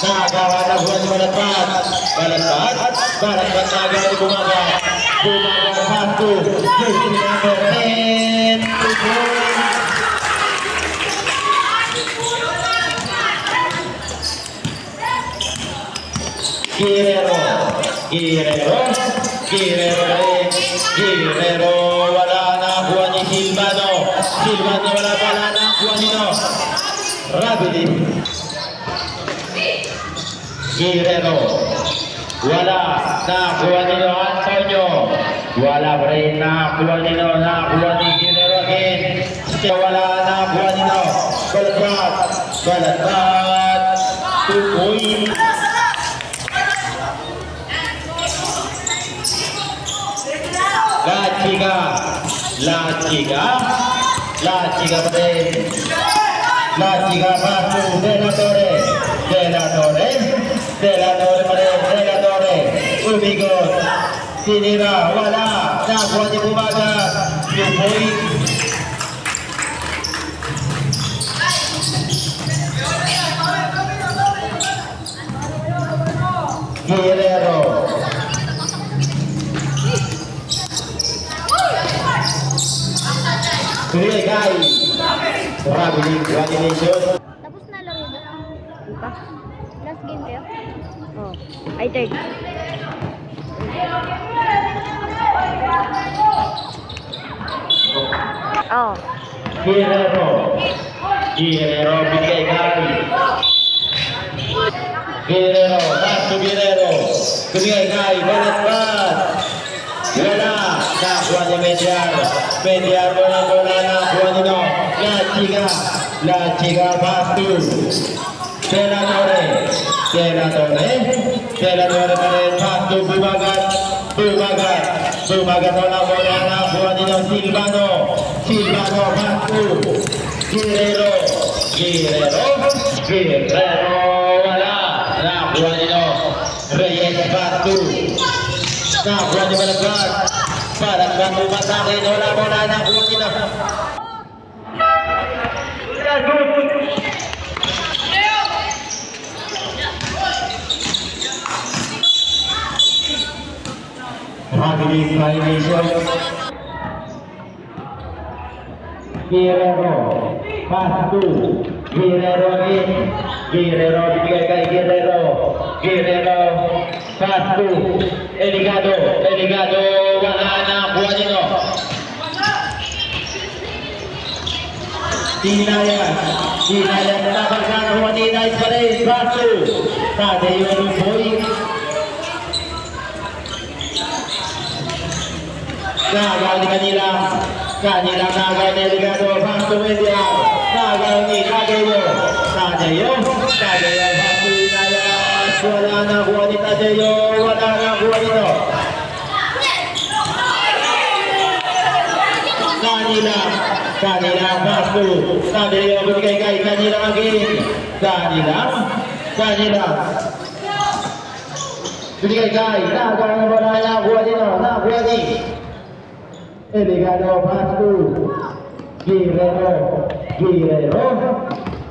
Nagawa na buwan ni Balatpat. Balatpat na agad ni Bumaga. Bumaga satu. Jersey number 10. Guerrero wala na buwan ni Silvano wala pala na buwan nito Rabili Guerrero wala na buwan nito Antonio wala pa rin na buwan nito ni Guerrero again wala na buwan nito Balatpat 2 point La chica pasu De la Torre Ubigot Sinira wala nakuha ni Bumaga yung point Guerrero Rabili congratulations. Tapos na laro ba? Pa? Last game kayo? Oh. Ay, third. Oh. Guerrero bigay kay Guerrero bigay kay Balatpat wala nakuha ni Mediar bola nakuha nito La chica pasu De la Torre pa rin pasu Bumagat wala bola nakuha nito Silvano pasu Guerrero wala nakuha nito Reyes pasu nakuha ni Balatpat Bumagat wala bola nakuha nito Rabili violation Guerrero pasu Guerrero bigay kay Guerrero pasu Eligado wala na buwan nito Dinayan na pagkana buwan ni Nice pa rin pasu Tadeo Luboy Nagaw ni kanila nagaw ni Eligado pasu media nagaw ni Tadeo pasu Inayas wala na buwan ni Tadeo wala na buwan nito kanila pasu Tadeo bigay kay kanila again kanila bigay kay nagaw na wala na buwan nito nakuha ni Eligado pasu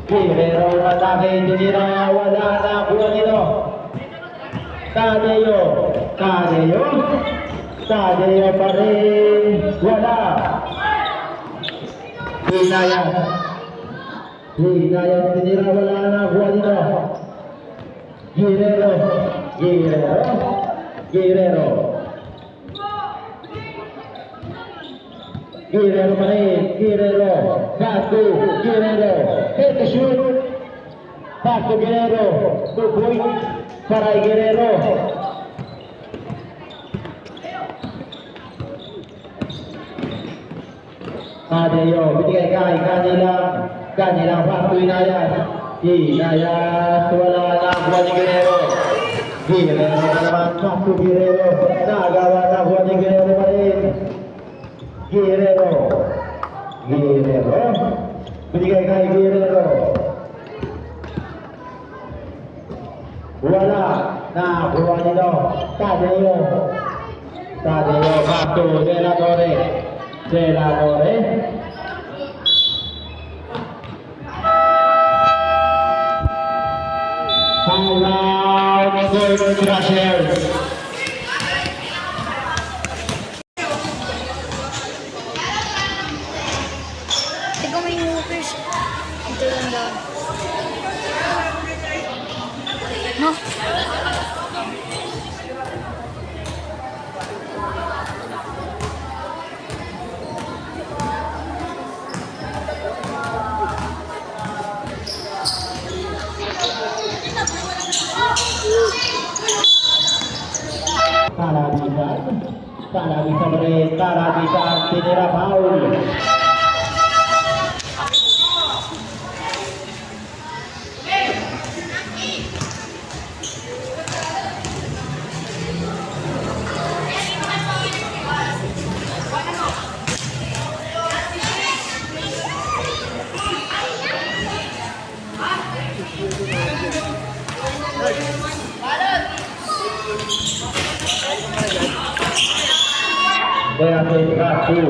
Guerrero atake Jinira wala na buwan nito Tadeo pa rin wala Hinayan Jinira wala na buwan nito Guerrero pa rin pasu hit the shoot pasu Guerrero 2 point para Guerrero Tadeo bigay kay kanila pasu Inayas wala na buwan ni Guerrero naman pasu Guerrero nagawa na buwan ni Guerrero pa rin Guerrero bigay kay Guerrero wala na buwan nito Tadeo pasu De la Torre Timeout for Thrashers. Ikaw may hookers. Ito lang daw. No? Talabisan rin, talabisan, tinira foul. Berhasil satu,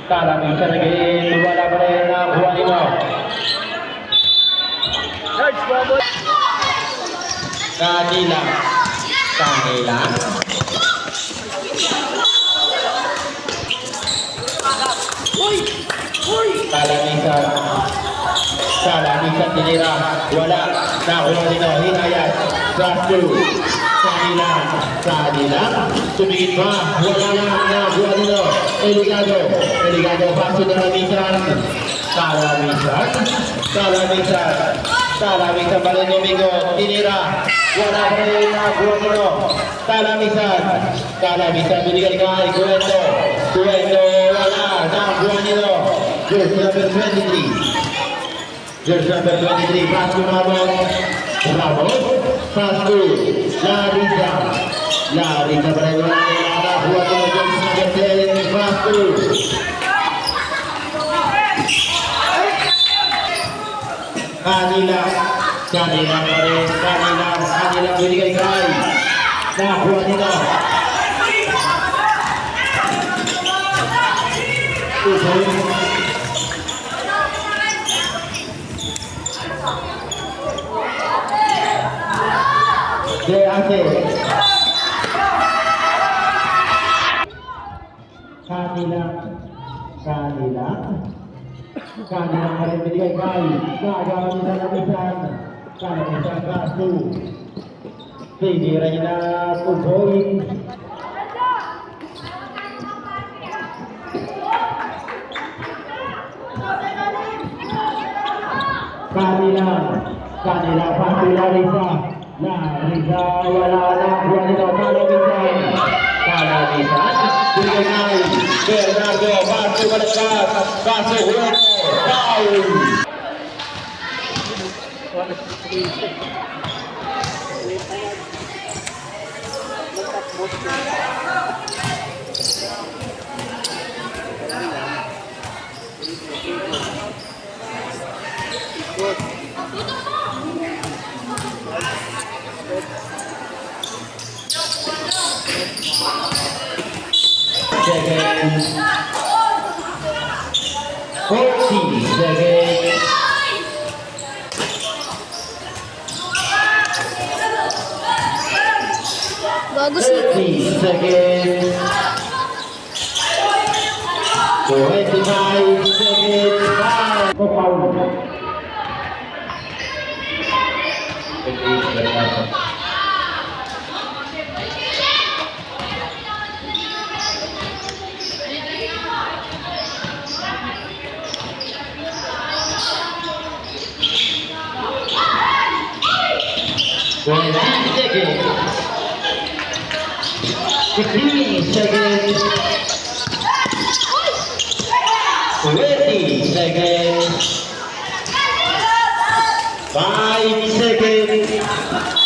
talabisan lagi, wala pa rin ang Juanino. Kanila, kanila. Talabisan, talabisan tinira, wala na Juanino, hinayat, satu. Kanila, kanila, tumingin pa, wala na Juanino, Eligado, pasok na talabisan, talabisan pa rin Domingo, tinira, wala pa rin na Juanino, talabisan, binigay kay Cuento, wala na Juanino, jersey number 23, pasok na Ramos, Larissa pa rin wala na Juanino, jersey number 10, Kanila pa rin, kanila binigay kay nakuha nila. Ate. Kanila pa rin binigay kay gagawa nila ng isan. Kanila kaso. Tinira niya na Pupoy. Kanila pati Larissa, wala na buwan nito, Kalamisan, binigay kay Bernardo, paso balikat, kaso huwag, foul! Second, 40 seconds. Bagus nih. 30 seconds. 25 seconds. Foul. Seconds. 15 seconds. 20 seconds. 5 seconds.